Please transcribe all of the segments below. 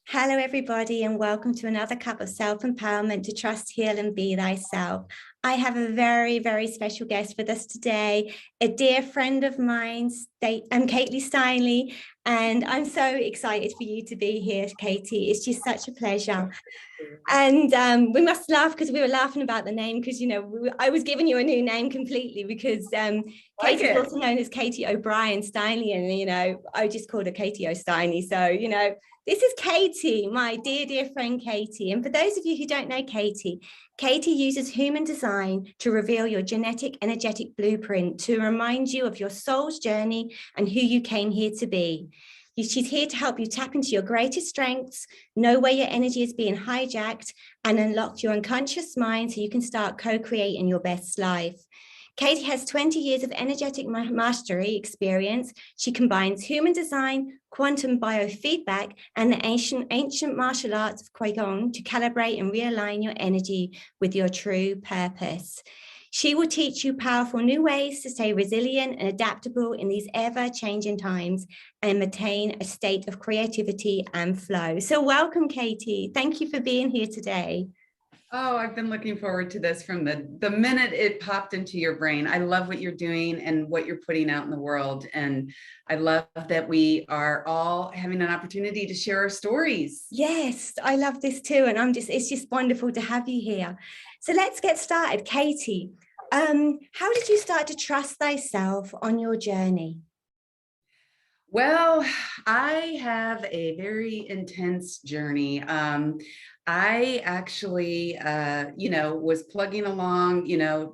Hello, everybody, and welcome to another cup of self-empowerment to trust, heal, and be thyself. I have a very, very special guest with us today, a dear friend of mine, Katie Steinley, and I'm so excited for you to be here, Katie. It's just such a pleasure. And we must laugh because we were laughing about the name because, I was giving you a new name completely because Katie's also known as Katie O'Brien Steinley. And, I just called her Katie O'Steinley. So, this is Katie, my dear, dear friend Katie. And for those of you who don't know Katie, Katie uses human design to reveal your genetic, energetic blueprint to remind you of your soul's journey and who you came here to be. She's here to help you tap into your greatest strengths, know where your energy is being hijacked, and unlock your unconscious mind so you can start co-creating your best life. Katie has 20 years of energetic mastery experience. She combines human design, quantum biofeedback, and the ancient martial arts of Qigong to calibrate and realign your energy with your true purpose. She will teach you powerful new ways to stay resilient and adaptable in these ever-changing times and maintain a state of creativity and flow. So welcome, Katie. Thank you for being here today. Oh, I've been looking forward to this from the minute it popped into your brain. I love what you're doing and what you're putting out in the world. And I love that we are all having an opportunity to share our stories. Yes, I love this too. And it's just wonderful to have you here. So let's get started. Katie, how did you start to trust thyself on your journey? Well, I have a very intense journey. I actually, was plugging along,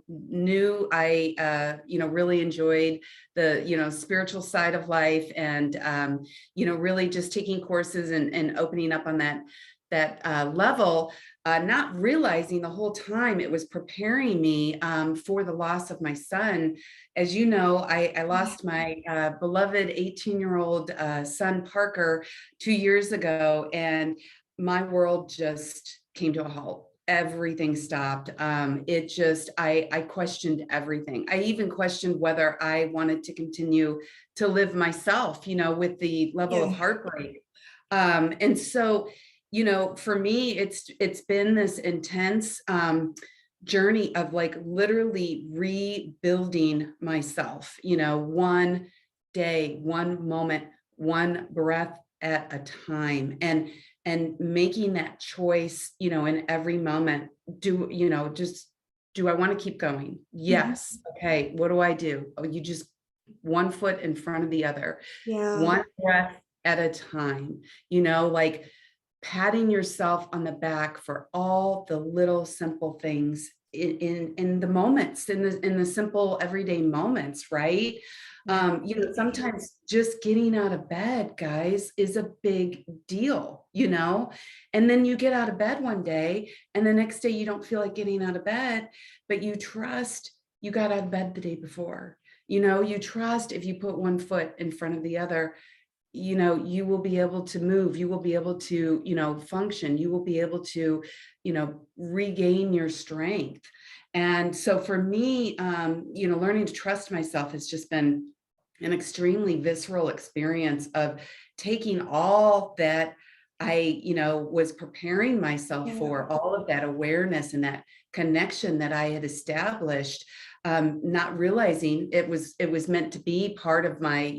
knew I, really enjoyed the, spiritual side of life and, really just taking courses and opening up on that level, not realizing the whole time it was preparing me for the loss of my son. As you know, I lost my beloved 18-year-old son, Parker, 2 years ago, and my world just came to a halt. Everything stopped. I questioned everything. I even questioned whether I wanted to continue to live myself, with the level of heartbreak. And so, for me, it's been this intense journey of like literally rebuilding myself, one day, one moment, one breath at a time, and making that choice, in every moment. Do I want to keep going? Yes. Okay. What do I do? Oh, you just one foot in front of the other, one breath at a time, like patting yourself on the back for all the little simple things in the moments, in the simple everyday moments, right? Sometimes just getting out of bed, guys, is a big deal, and then you get out of bed one day and the next day you don't feel like getting out of bed, but you trust you got out of bed the day before. You trust if you put one foot in front of the other, you will be able to move, you will be able to, function, you will be able to, regain your strength. And so for me, learning to trust myself has just been an extremely visceral experience of taking all that I, was preparing myself for, all of that awareness and that connection that I had established, not realizing it was meant to be part of my,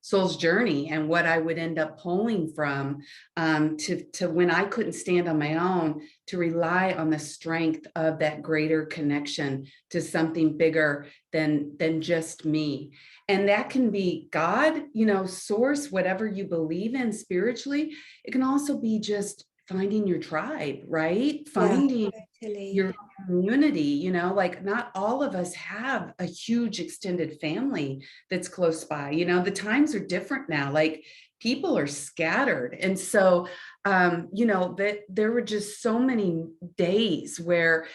soul's journey and what I would end up pulling from, to when I couldn't stand on my own, to rely on the strength of that greater connection to something bigger than just me. And that can be God, source, whatever you believe in spiritually. It can also be just finding your tribe, right? Finding your community, like not all of us have a huge extended family that's close by. The times are different now, like people are scattered. And so, that there were just so many days where,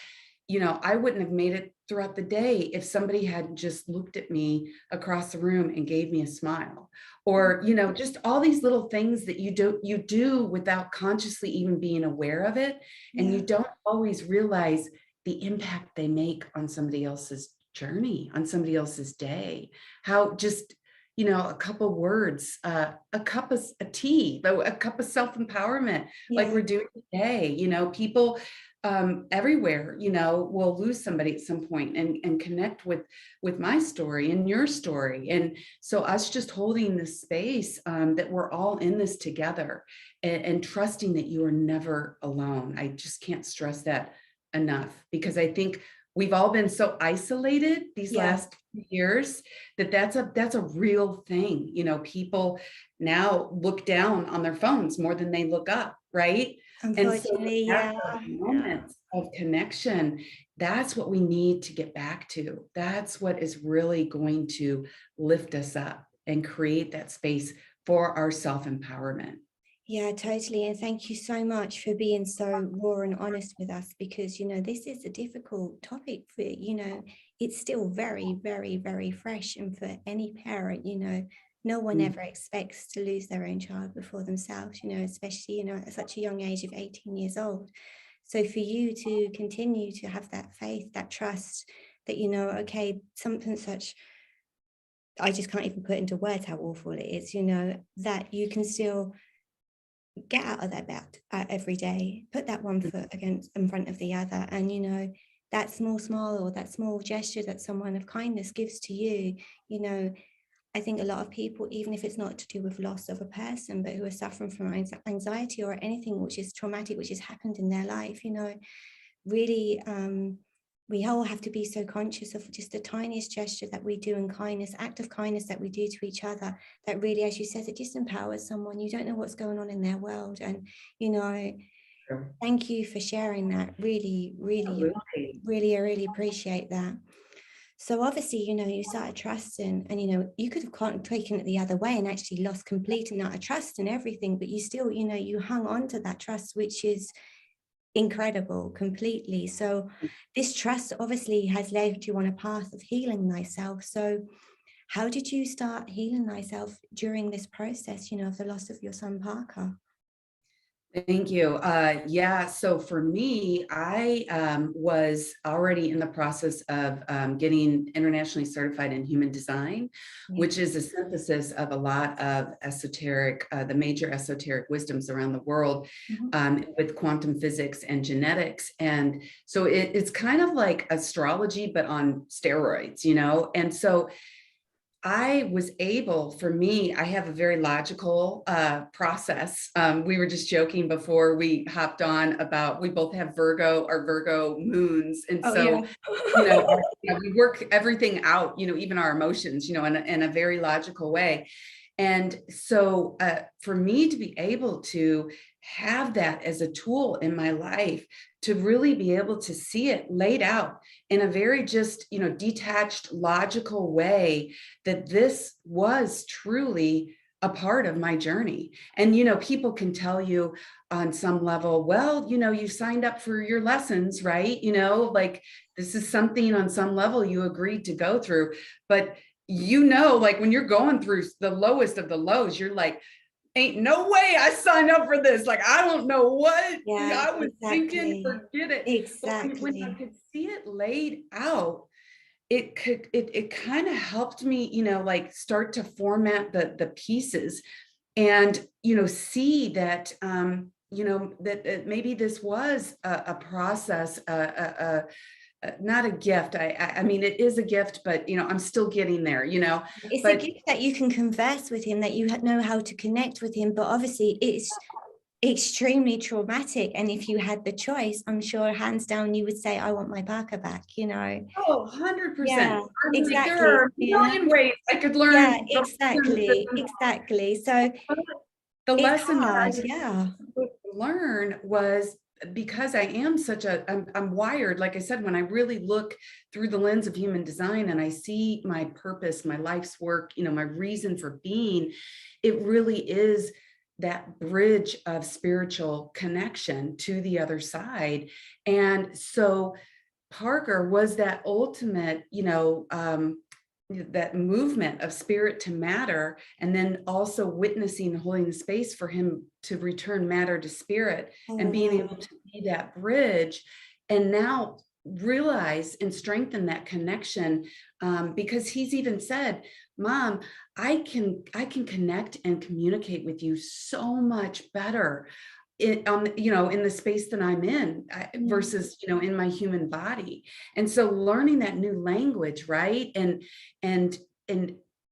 I wouldn't have made it throughout the day if somebody had just looked at me across the room and gave me a smile, or, just all these little things that you do without consciously even being aware of it. And you don't always realize the impact they make on somebody else's journey, on somebody else's day, how just, a couple words, a cup of a tea, a cup of self-empowerment, like Yeah, we're doing today. People everywhere, will lose somebody at some point, and connect with my story and your story. And so us just holding this space, that we're all in this together, and trusting that you are never alone. I just can't stress that enough, because I think we've all been so isolated these yeah, last few years, that's a real thing. People now look down on their phones more than they look up, right? And so unfortunately, that's yeah, our yeah. moments of connection. That's what we need to get back to. That's what is really going to lift us up and create that space for our self-empowerment. Yeah, totally. And thank you so much for being so raw and honest with us, because, this is a difficult topic for, it's still very, very, very fresh. And for any parent, no one Mm. ever expects to lose their own child before themselves, especially, at such a young age of 18 years old. So for you to continue to have that faith, that trust that, okay, something such, I just can't even put into words how awful it is, that you can still get out of that bed every day, put that one foot against in front of the other, and that small smile or that small gesture that someone of kindness gives to you, you know I think a lot of people, even if it's not to do with loss of a person, but who are suffering from anxiety or anything which is traumatic, which has happened in their life, really, we all have to be so conscious of just the tiniest gesture that we do in kindness, act of kindness that we do to each other, that really, as you said, it just empowers someone. You don't know what's going on in their world. And, you know, Sure. thank you for sharing that. Really, really, Absolutely. really, I really appreciate that. So obviously, you started trusting, and, you could have taken it the other way and actually lost complete and utter trust and everything, but you still, you hung on to that trust, which is incredible, completely. So this trust obviously has led you on a path of healing thyself. So how did you start healing thyself during this process, of the loss of your son, Parker? Thank you. Yeah, so for me, I was already in the process of getting internationally certified in human design, Yeah. which is a synthesis of a lot of esoteric, the major esoteric wisdoms around the world, Mhm. with quantum physics and genetics. And so it's kind of like astrology, but on steroids, And so I was able, for me, I have a very logical process. We were just joking before we hopped on about we both have our Virgo moons. And Oh, yeah. so, we work everything out, even our emotions, in a very logical way. And so for me to be able to have that as a tool in my life, to really be able to see it laid out in a very just, detached, logical way, that this was truly a part of my journey. And, people can tell you on some level, well, you signed up for your lessons, right? Like this is something on some level you agreed to go through. But like when you're going through the lowest of the lows, you're like, ain't no way I signed up for this. Like, I don't know what Yeah, I was thinking, exactly. forget it. But when I Exactly. could see it laid out, it kind of helped me, like start to format the pieces, and, see that, that maybe this was a process, not a gift. I mean, it is a gift, but I'm still getting there, It's a but gift that you can converse with him, that you know how to connect with him, but obviously it's extremely traumatic. And if you had the choice, I'm sure hands down you would say, I want my Parker back. oh, 100%. Yeah, I'm like, there exactly. are a million ways I could Yeah, learn the lessons exactly. Exactly. So the it's lesson that I hard. was Yeah. able to learn was, because I am I'm wired, like I said, when I really look through the lens of human design and I see my purpose, my life's work, my reason for being, it really is that bridge of spiritual connection to the other side. And so Parker was that ultimate, that movement of spirit to matter, and then also witnessing and holding the space for him to return matter to spirit, Oh, and being wow. able to be that bridge, and now realize and strengthen that connection, because he's even said, Mom, I can connect and communicate with you so much better in the space that I'm in Mm. versus, in my human body. And so learning that new language, right? And and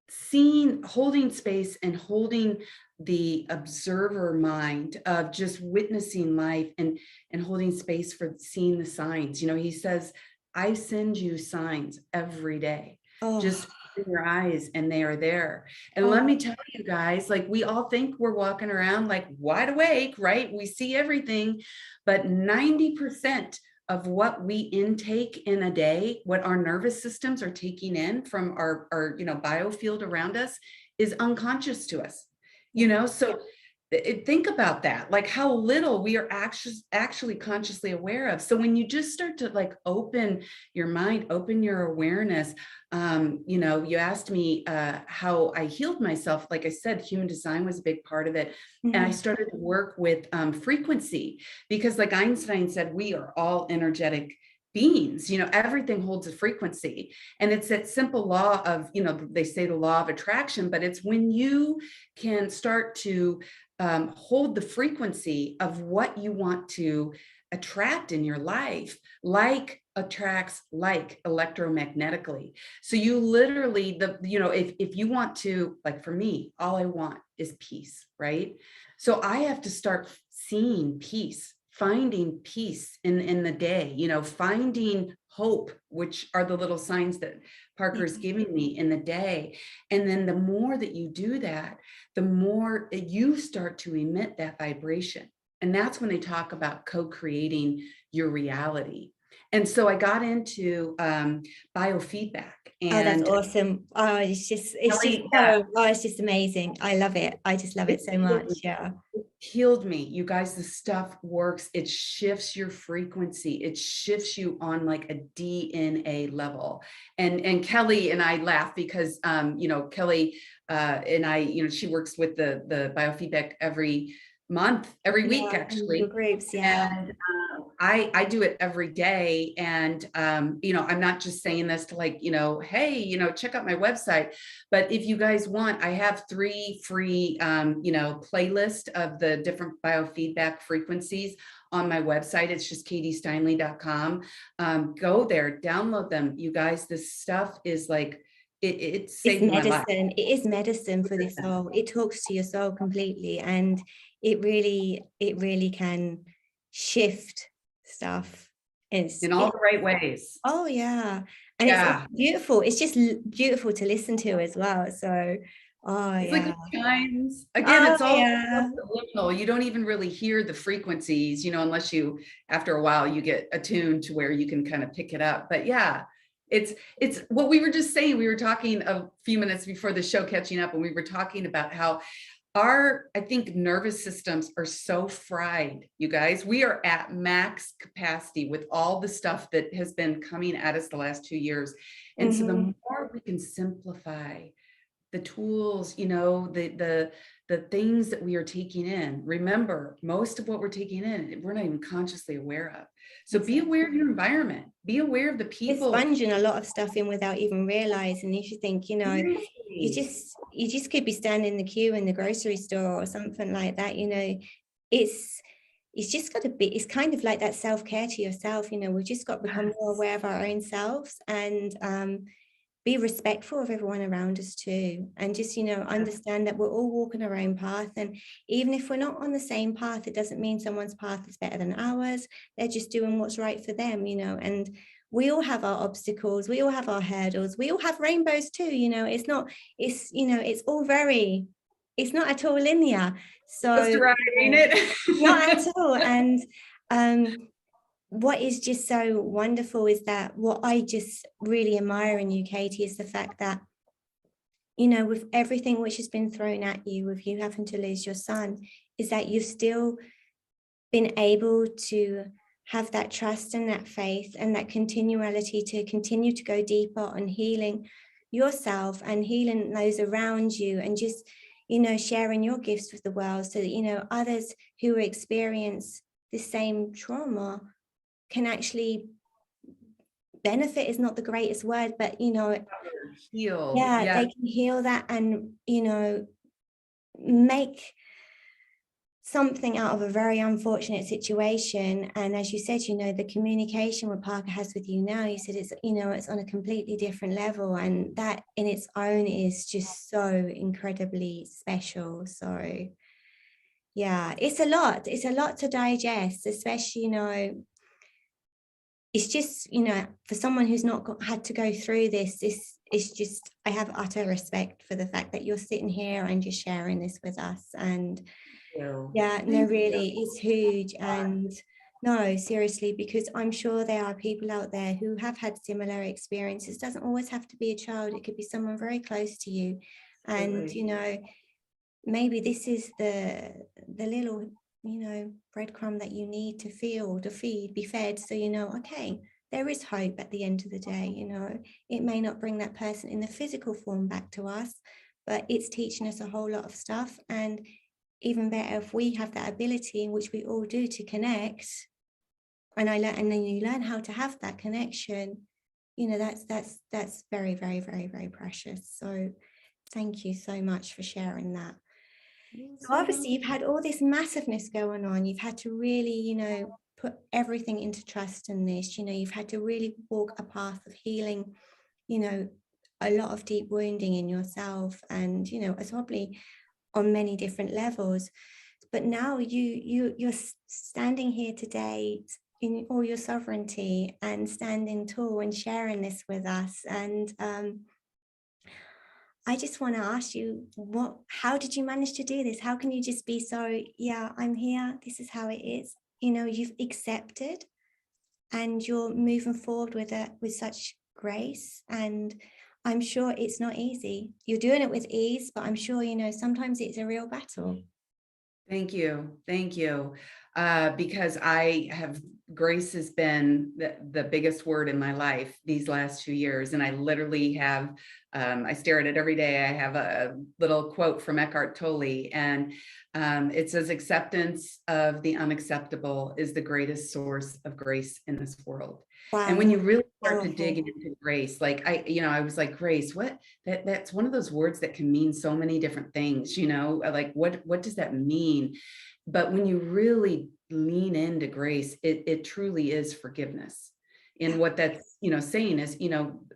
seeing, holding space and holding the observer mind of just witnessing life and holding space for seeing the signs. He says, I send you signs every day. Oh, Just in your eyes, and they are there. And let oh, me tell you guys, like, we all think we're walking around like wide awake, right? We see everything, but 90% of what we intake in a day, what our nervous systems are taking in from our biofield around us, is unconscious to us. yeah. So think about that, like how little we are actually consciously aware of. So when you just start to like open your mind, open your awareness, you asked me how I healed myself. Like I said, human design was a big part of it. And I Mhm. started to work with frequency, because like Einstein said, we are all energetic beings. Everything holds a frequency. And it's that simple law of, they say the law of attraction, but it's when you can start to hold the frequency of what you want to attract in your life, like attracts like electromagnetically. So you literally, if you want to, like for me, all I want is peace, right? So I have to start seeing peace, finding peace in the day, finding hope, which are the little signs that Parker's Yeah. giving me in the day. And then the more that you do that, the more you start to emit that vibration. And that's when they talk about co-creating your reality. And so I got into biofeedback. Oh, that's And awesome. Oh, Kelly, yeah, it's just amazing. I love it. I just love it it so healed much. me. Yeah. It healed me. You guys, the stuff works. It shifts your frequency. It shifts you on like a DNA level. And Kelly and I laugh because Kelly and I, she works with the biofeedback every month, every week Yeah. And your actually. groups. Yeah. And I do it every day. And, I'm not just saying this to like, hey, check out my website. But if you guys want, I have 3 free, playlist of the different biofeedback frequencies on my website. It's just katiesteinle.com. Go there, download them. You guys, this stuff is like, it It's saved my life. medicine. It is medicine for the soul. It talks to your soul completely, and it really can shift stuff. In all the right ways. Oh yeah, and it's Yeah. beautiful. It's just beautiful to listen to as well. So, oh It's like yeah, the chimes. Again, oh it's all yeah, subliminal. You don't even really hear the frequencies, unless you, after a while, you get attuned to where you can kind of pick it up. But yeah, it's what we were just saying. We were talking a few minutes before the show, catching up, and we were talking about how I think, nervous systems are so fried, you guys. We are at max capacity with all the stuff that has been coming at us the last 2 years. And so the hmm more we can simplify the tools, the things that we are taking in. Remember, most of what we're taking in, we're not even consciously aware of. So be exactly. aware of your environment. Be aware of the It's people. sponging a lot of stuff in without even realizing. If you think, Seriously. you just could be standing in the queue in the grocery store or something like that. It's it's just got to be. It's kind of like that self-care to yourself. We've just got to become more Yes. aware of our own selves and be respectful of everyone around us too, and just understand that we're all walking our own path, and even if we're not on the same path, it doesn't mean someone's path is better than ours. They're just doing what's right for them, and we all have our obstacles, we all have our hurdles, we all have rainbows too. It's all very, it's not at all linear. Just So right, ain't it? not at all. And um what is just so wonderful is that what I just really admire in you, Katie, is the fact that, with everything which has been thrown at you, with you having to lose your son, is that you've still been able to have that trust and that faith and that continuality to continue to go deeper on healing yourself and healing those around you, and just, sharing your gifts with the world so that, others who experience the same trauma can actually benefit is not the greatest word, but, you know, Heal. yeah, Yeah. they can heal that and, you know, make something out of a very unfortunate situation. And as you said, you know, the communication what Parker has with you now, you said it's, you know, it's on a completely different level, and that in its own is just so incredibly special. So yeah, it's a lot to digest, especially, you know, it's just, you know, for someone who's not had to go through this, it's just, I have utter respect for the fact that you're sitting here and you're sharing this with us. And yeah, no, Thank really, it's huge. And no, seriously, because I'm sure there are people out there who have had similar experiences. It doesn't always have to be a child, it could be someone very close to you. And, Absolutely. you know, maybe this is the little, you know, breadcrumb that you need to feel, to feed, be fed. So, you know, okay, there is hope at the end of the day. You know, it may not bring that person in the physical form back to us, but it's teaching us a whole lot of stuff. And even better if we have that ability, which we all do, to connect. And I learn, and then you learn how to have that connection. You know, that's very, very, very, very precious. So thank you so much for sharing that. You're So so obviously you've welcome. had all this massiveness going on. You've had to really, you know, put everything into trust in this. You know, you've had to really walk a path of healing, you know, a lot of deep wounding in yourself, and, you know, it's probably on many different levels. But now you're standing here today in all your sovereignty and standing tall and sharing this with us. And I just want to ask you, how did you manage to do this? How can you just be so, yeah, I'm here, this is how it is. You know, you've accepted and you're moving forward with it with such grace. And I'm sure it's not easy. You're doing it with ease, but I'm sure, you know, sometimes it's a real battle. Thank you. Thank you. Because grace has been the biggest word in my life these last 2 years. And I literally have, I stare at it every day. I have a little quote from Eckhart Tolle, and it says, acceptance of the unacceptable is the greatest source of grace in this world. And when Wow, you really start to dig powerful. into grace, like I was like, grace, what that's one of those words that can mean so many different things, like what does that mean? But when you really lean into grace, it truly is forgiveness. And Yeah. what that's, saying is,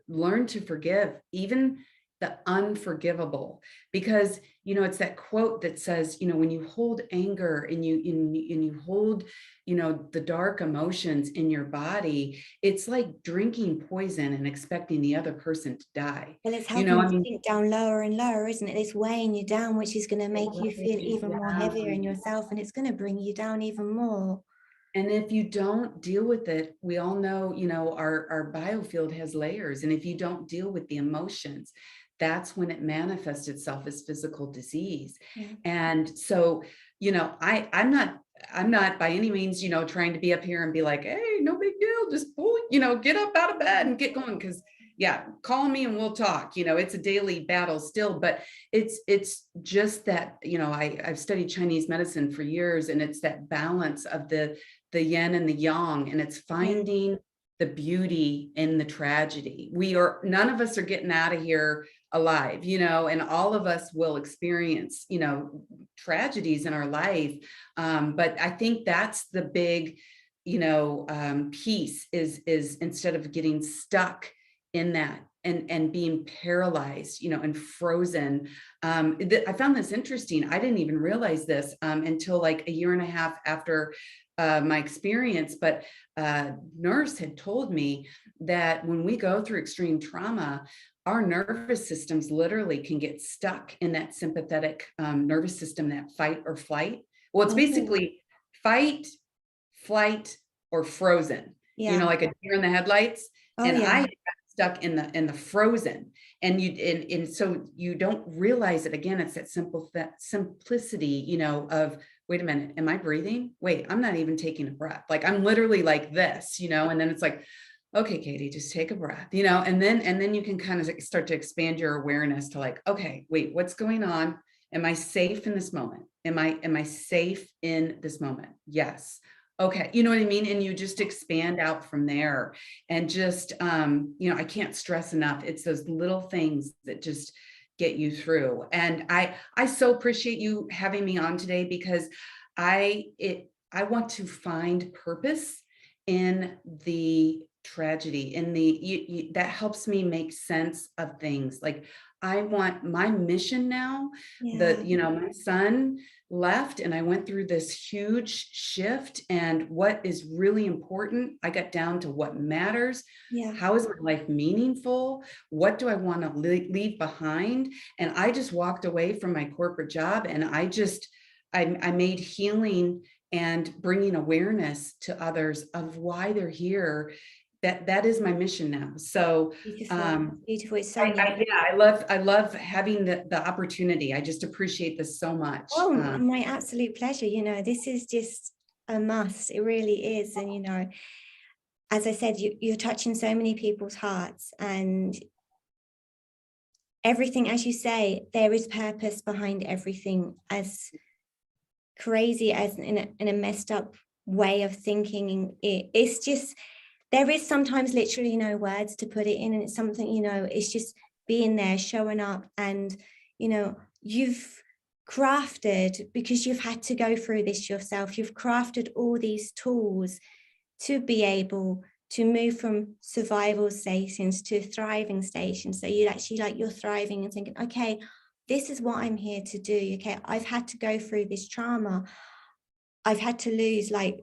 learn to forgive even the unforgivable, because, it's that quote that says, when you hold anger and you hold, the dark emotions in your body, it's like drinking poison and expecting the other person to die. Well, it's You helping know, you I mean, sink down lower and lower, isn't it? It's weighing you down, which is going to make you feel even more heavier in yeah. yourself, and it's going to bring you down even more. And if you don't deal with it, we all know, our biofield has layers. And if you don't deal with the emotions, that's when it manifests itself as physical disease. Yeah. And so, I'm not by any means, trying to be up here and be like, hey, no big deal, just pull, get up out of bed and get going. Cause yeah, call me and we'll talk. It's a daily battle still, but it's just that, I've studied Chinese medicine for years, and it's that balance of the yin and the yang, and it's Yeah. finding the beauty in the tragedy. None of us are getting out of here alive, and all of us will experience, tragedies in our life. But I think that's the big, piece is instead of getting stuck in that and being paralyzed, and frozen. I found this interesting. I didn't even realize this until like a year and a half after my experience, but nurse had told me that when we go through extreme trauma, our nervous systems literally can get stuck in that sympathetic nervous system, that fight or flight. Well, it's Oh, basically fight, flight, or frozen, yeah. like a deer in the headlights. Oh, And I yeah. got stuck in the frozen. And and so you don't realize it. Again, it's that simplicity, of, wait a minute, am I breathing? Wait, I'm not even taking a breath. Like I'm literally like this, and then it's like, okay, Katie, just take a breath, and then you can kind of start to expand your awareness to like, okay, wait, what's going on? Am I safe in this moment? Am I safe in this moment? Yes. Okay, you know what I mean? And you just expand out from there. And just I can't stress enough. It's those little things that just get you through. And I so appreciate you having me on today, because I want to find purpose in the tragedy, in that helps me make sense of things. Like, I want my mission now, Yeah, that, my son left and I went through this huge shift, and what is really important, I got down to what matters. yeah. How is my life meaningful? What do I want to leave behind? And I just walked away from my corporate job, and I made healing and bringing awareness to others of why they're here. That is my mission now. So Beautiful, um, beautiful. It's so neat. yeah, I love having the opportunity. I just appreciate this so much. Oh, my absolute pleasure. This is just a must. It really is. And, as I said, you're touching so many people's hearts, and everything, as you say, there is purpose behind everything. As crazy as in a messed up way of thinking, it's just, there is sometimes literally no words to put it in. And it's something, it's just being there, showing up. And, you've crafted, because you've had to go through this yourself, you've crafted all these tools to be able to move from survival stations to thriving stations. So you actually, like, you're thriving and thinking, okay, this is what I'm here to do. Okay, I've had to go through this trauma. I've had to lose, like,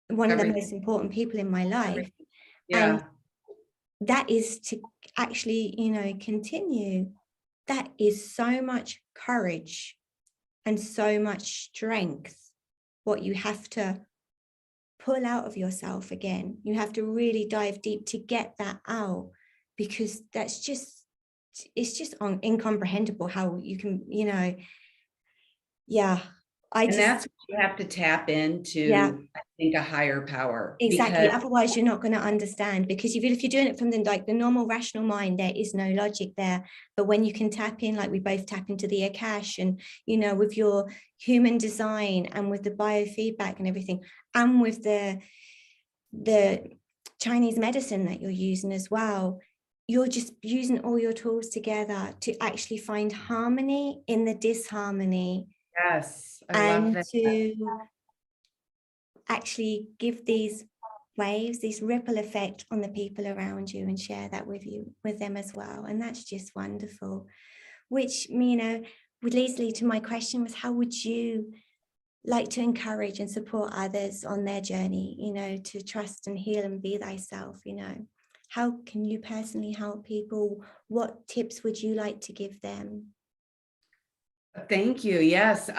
one of the Everything, most important people in my life. everything. And Yeah. that is to actually, continue. That is so much courage and so much strength, what you have to pull out of yourself again. You have to really dive deep to get that out, because it's just incomprehensible how you can, yeah, I And just, that's what you have to tap yeah, into, I think, a higher power, exactly. because Otherwise, you're not going to understand, because if you're doing it from the normal rational mind, there is no logic there. But when you can tap in, like we both tap into the Akash, and with your human design, and with the biofeedback and everything, and with the Chinese medicine that you're using as well, you're just using all your tools together to actually find harmony in the disharmony, yes, I love and that. to actually give these waves, this ripple effect on the people around you, and share that with them as well. And that's just wonderful. Which, would lead to my question was, how would you like to encourage and support others on their journey, to trust and heal and be thyself? How can you personally help people? What tips would you like to give them? Thank you. Yes,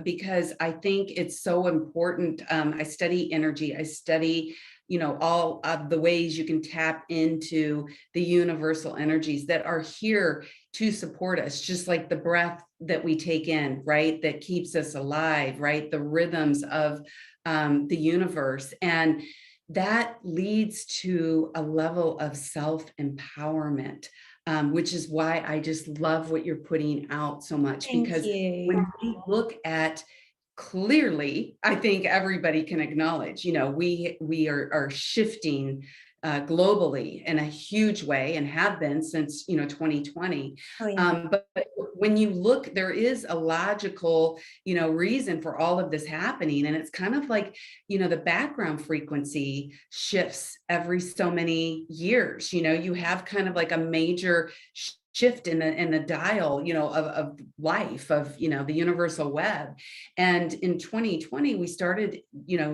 because I think it's so important. I study energy. I study, all of the ways you can tap into the universal energies that are here to support us, just like the breath that we take in, right? That keeps us alive, right? The rhythms of the universe. And that leads to a level of self-empowerment, which is why I just love what you're putting out so much. Thank Because you. when we look at clearly, I think everybody can acknowledge, we are shifting globally in a huge way, and have been since 2020. Oh yeah. But when you look, there is a logical reason for all of this happening, and it's kind of like the background frequency shifts every so many years. You have kind of like a major shift in the dial of life, of the universal web. And in 2020 we started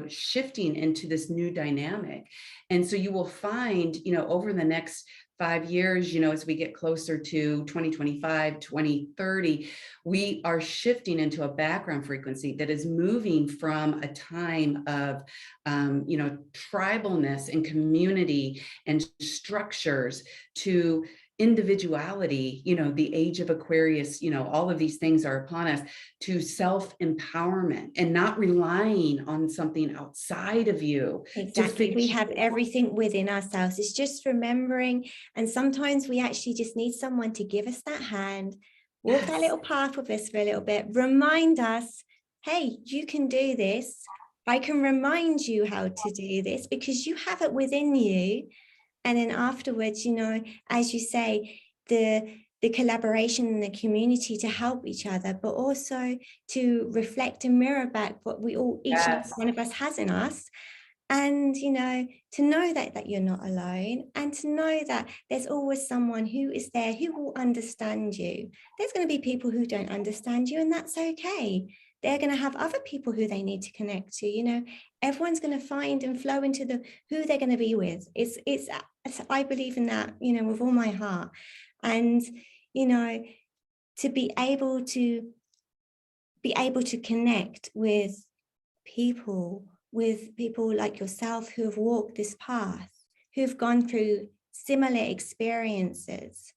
shifting into this new dynamic. And so you will find over the next 5 years, as we get closer to 2025, 2030, we are shifting into a background frequency that is moving from a time of tribalness and community and structures to individuality, the age of Aquarius, all of these things are upon us, to self-empowerment and not relying on something outside of you to Exactly. We fix have you. everything within ourselves. It's just remembering. And sometimes we actually just need someone to give us that hand, walk that Yes. little path with us for a little bit, remind us, hey, you can do this. I can remind you how to do this because you have it within you. And then afterwards, you know, as you say, the collaboration in the community to help each other, but also to reflect and mirror back what we all, each and every Yes. one of us has in us. And, you know, to know that you're not alone, and to know that there's always someone who is there who will understand you. There's going to be people who don't understand you, and that's okay. They're going to have other people who they need to connect to. You know, everyone's going to find and flow into the who they're going to be with. It's I believe in that, you know, with all my heart. And, you know, to be able to connect with people like yourself who have walked this path, who've gone through similar experiences.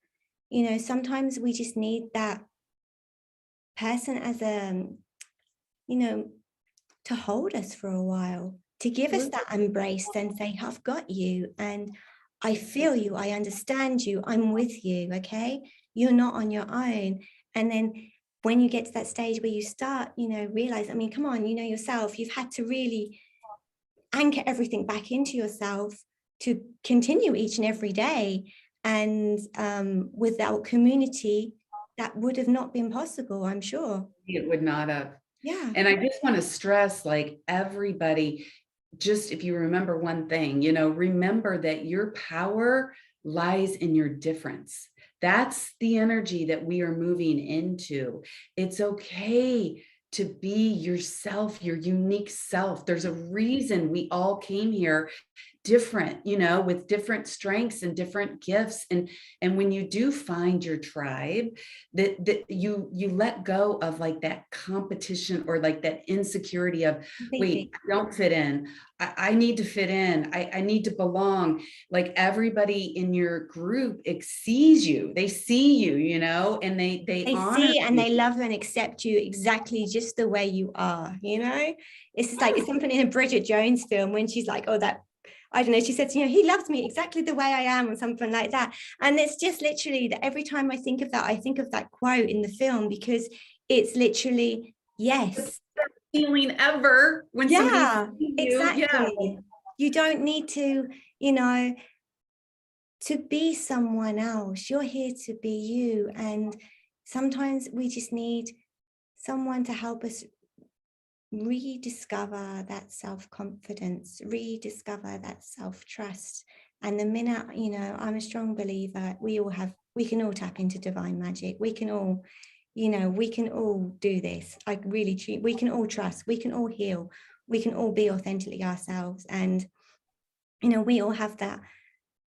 You know, sometimes we just need that person as a, you know, to hold us for a while, to give us that embrace and say, I've got you, and I feel you, I understand you, I'm with you, okay? You're not on your own. And then when you get to that stage where you start, you know, realize, I mean, come on, you know yourself, you've had to really anchor everything back into yourself to continue each and every day. And without community, that would have not been possible, I'm sure. It would not have. Yeah. And I just want to stress, like, everybody, just if you remember one thing, you know, remember that your power lies in your difference. That's the energy that we are moving into. It's okay to be yourself, your unique self. There's a reason we all came here different, you know, with different strengths and different gifts. And when you do find your tribe, that you let go of like that competition or like that insecurity of, wait, Completely. I don't fit in. I need to fit in. I need to belong. Like, everybody in your group sees you. They see you, you know, and they They honor see and you. they love and accept you exactly just the way you are, you know? It's just like something in a Bridget Jones film when she's like, oh, that, I don't know, she said, you know, he loves me exactly the way I am, or something like that. And it's just literally that every time I think of that, I think of that quote in the film, because it's literally, yes. Feeling ever when somebody sees Yeah, you. Yeah. exactly. You don't need to, you know, to be someone else. You're here to be you. And sometimes we just need someone to help us rediscover that self-confidence, rediscover that self-trust. And the minute, you know, I'm a strong believer, we can all tap into divine magic. We can all, you know, we can all do this. I really treat, we can all trust, we can all heal, we can all be authentically ourselves. And, you know, we all have that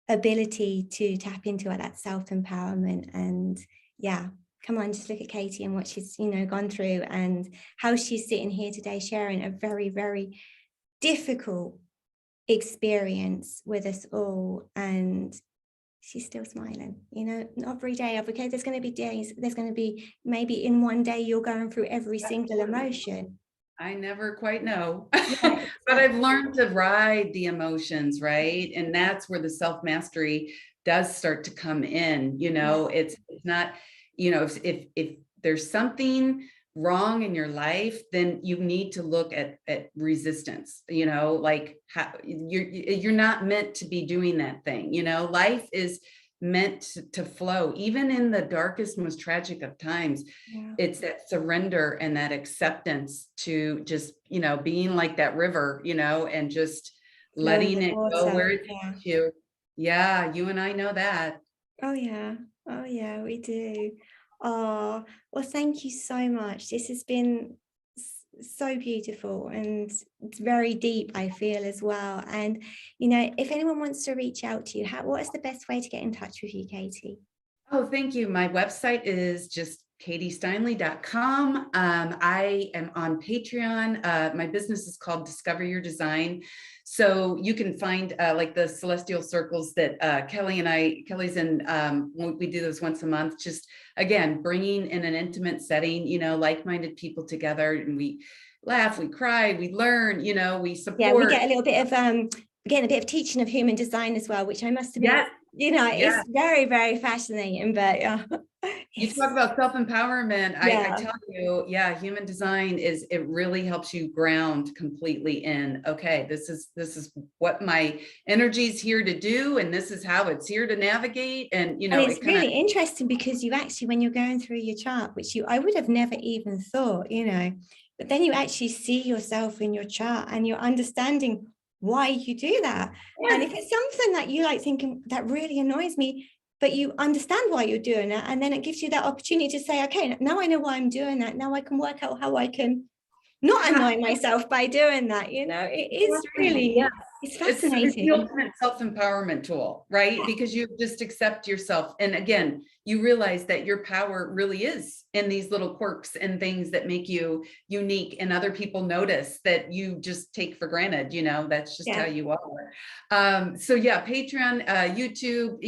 ability to tap into that self-empowerment. And yeah, come on, just look at Katie and what she's, you know, gone through, and how she's sitting here today sharing a very, very difficult experience with us all. And she's still smiling, you know, not every day. Okay, there's going to be days, there's going to be, maybe in one day you're going through every single emotion. I never quite know, Yeah, but I've exactly. learned to ride the emotions, right? And that's where the self-mastery does start to come in. You Yeah, know, it's not, you know, if there's something wrong in your life, then you need to look at resistance, you know, like how you're not meant to be doing that thing, you know. Life is meant to flow, even in the darkest, most tragic of times. yeah. It's that surrender and that acceptance to just, you know, being like that river, you know, and just Flowing letting with it go water. where it Yeah. takes you. Yeah, you and I know that. Oh yeah. Oh yeah, we do. Oh, well, thank you so much. This has been so beautiful, and it's very deep, I feel, as well. And, you know, if anyone wants to reach out to you, what is the best way to get in touch with you, Katie? Oh, thank you. My website is just katiesteinley.com. I am on Patreon. My business is called Discover Your Design. So you can find like the celestial circles that Kelly's in, we do those once a month, just again, bringing in an intimate setting, you know, like-minded people together, and we laugh, we cry, we learn, you know, we Yeah, we support. get a little bit of getting a bit of teaching of human design as well, which I must admit, Yes, you know, it's yes. very, very fascinating. But You talk about self-empowerment. I Yeah. tell you, yeah, human design it really helps you ground completely in, okay, this is what my energy is here to do, and this is how it's here to navigate. And And it it's kind of, really interesting because you actually, when you're going through your chart, which I would have never even thought, but then you actually see yourself in your chart and you're understanding why you do that. And if it's something that you like thinking that really annoys me, but you understand why you're doing it, and then it gives you that opportunity to say, okay, now I know why I'm doing that. Now I can work out how I can not annoy myself by doing that. It is yeah, really, it's it's the fascinating. ultimate self-empowerment tool, right? Yeah. Because you just accept yourself. And again, you realize that your power really is in these little quirks and things that make you unique, and other people notice that you just take for granted. That's just how Yeah. you are. So yeah, Patreon, YouTube,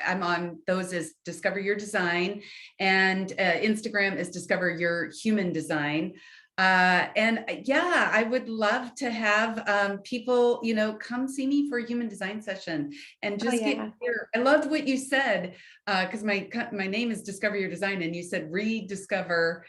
I'm on those as Discover Your Design, and Instagram is Discover Your Human Design. And yeah, I would love to have people, come see me for a human design session and Oh, just get yeah. clear. I loved what you said, because my name is Discover Your Design, and you said rediscover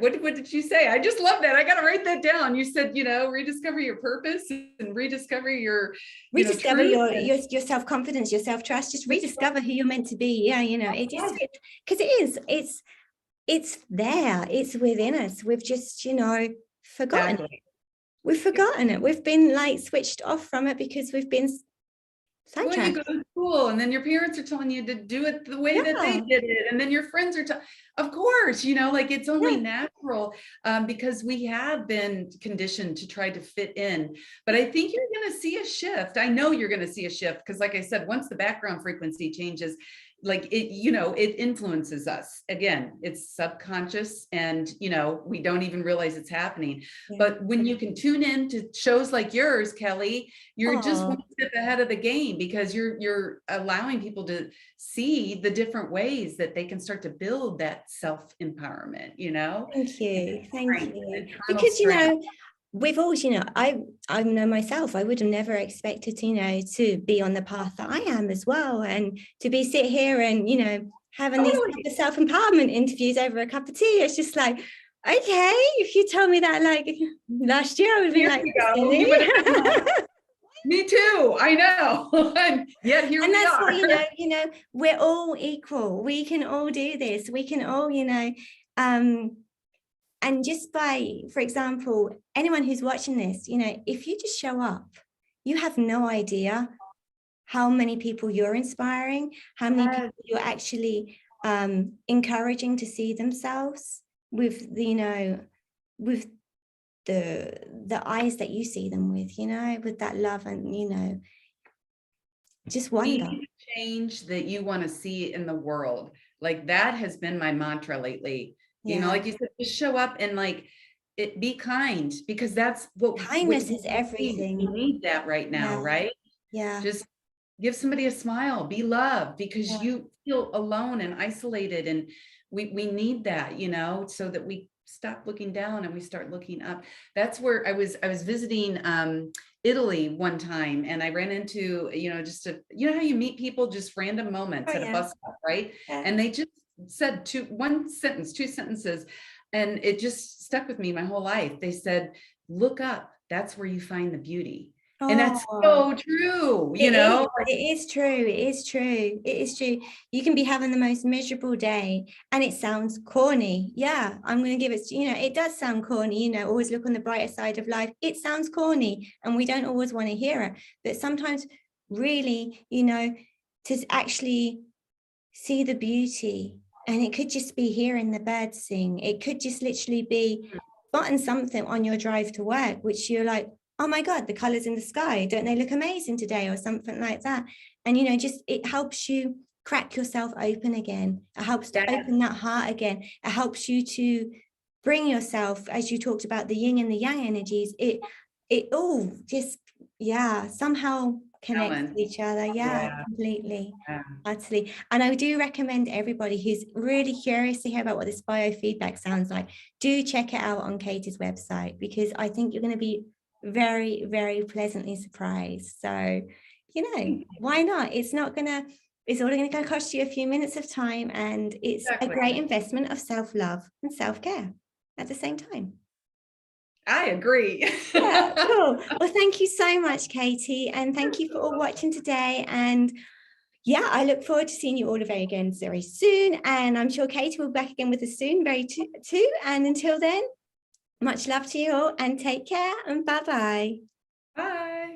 what did you say? I just love that. I got to write that down. You said, rediscover your purpose and rediscover your, Rediscover truth. your self-confidence, your self-trust, just rediscover who you're meant to be. Yeah, it just, because it's there, it's within us. We've just, forgotten it. Exactly. We've forgotten it. We've been like switched off from it because we've been Well, you sidetracked. go to school and then your parents are telling you to do it the way that they Yeah, did it. And then your friends are, of course, like it's only yeah, natural, because we have been conditioned to try to fit in. But I think you're going to see a shift. I know you're going to see a shift because, like I said, once the background frequency changes, like it influences us. Again, it's subconscious, and we don't even realize it's happening. yeah. But when you can tune in to shows like yours, Kelly, you're just Oh, one step ahead of the game, because you're allowing people to see the different ways that they can start to build that self-empowerment, thank and you. Thank strength, you. internal Because, strength. we've always, I know myself, I would have never expected, to be on the path that I am as well. And to be sit here and, having these Totally. self-empowerment interviews over a cup of tea, it's just like, okay, if you told me that like last year, I would have been Years like, ago, silly. you would have been like, me too, I know. And yet here And we that's what, are. we're all equal. We can all do this. We can all, um, and just by, for example, anyone who's watching this, if you just show up, you have no idea how many people you're inspiring, how many Yes. people you're actually encouraging to see themselves with with the eyes that you see them with, with that love and, just Be wonder. the change that you want to see in the world. Like that has been my mantra lately. Yeah. Like you said, just show up and be kind, because that's what Kindness we is need. We everything. need that right now, Yeah. right? Yeah. Just give somebody a smile, be loved, because Yeah. you feel alone and isolated, and we need that, so that we stop looking down and we start looking up. That's where I was visiting Italy one time, and I ran into, just how you meet people just random Oh, moments at a yeah. bus stop, right? Yeah. And they just said two sentences, and it just stuck with me my whole life. They said, look up, that's where you find the beauty. And that's Oh, so true, it is true. It is true. It is true. You can be having the most miserable day and it sounds corny. Yeah, I'm going to give it, it does sound corny, always look on the brighter side of life. It sounds corny and we don't always want to hear it. But sometimes really, to actually see the beauty, and it could just be hearing the birds sing. It could just literally be spotting something on your drive to work, which you're like, oh my God, the colors in the sky, don't they look amazing today, or something like that. And, just it helps you crack yourself open again. It helps to Yeah. open that heart again. It helps you to bring yourself, as you talked about the yin and the yang energies, it all just, yeah, somehow connects Balance. to each other. Yeah, Yeah. completely. Yeah. Absolutely. And I do recommend everybody who's really curious to hear about what this biofeedback sounds like, do check it out on Katie's website, because I think you're going to be very, very pleasantly surprised. So, why not? It's not going to It's only going to cost you a few minutes of time, and it's a Exactly. great investment of self-love and self-care at the same time. I agree. Yeah, cool. Well, thank you so much, Katie, and thank you for all watching today. And yeah, I look forward to seeing you all again very soon. And I'm sure Katie will be back again with us soon, too. And until then, much love to you all, and take care, and bye-bye. Bye.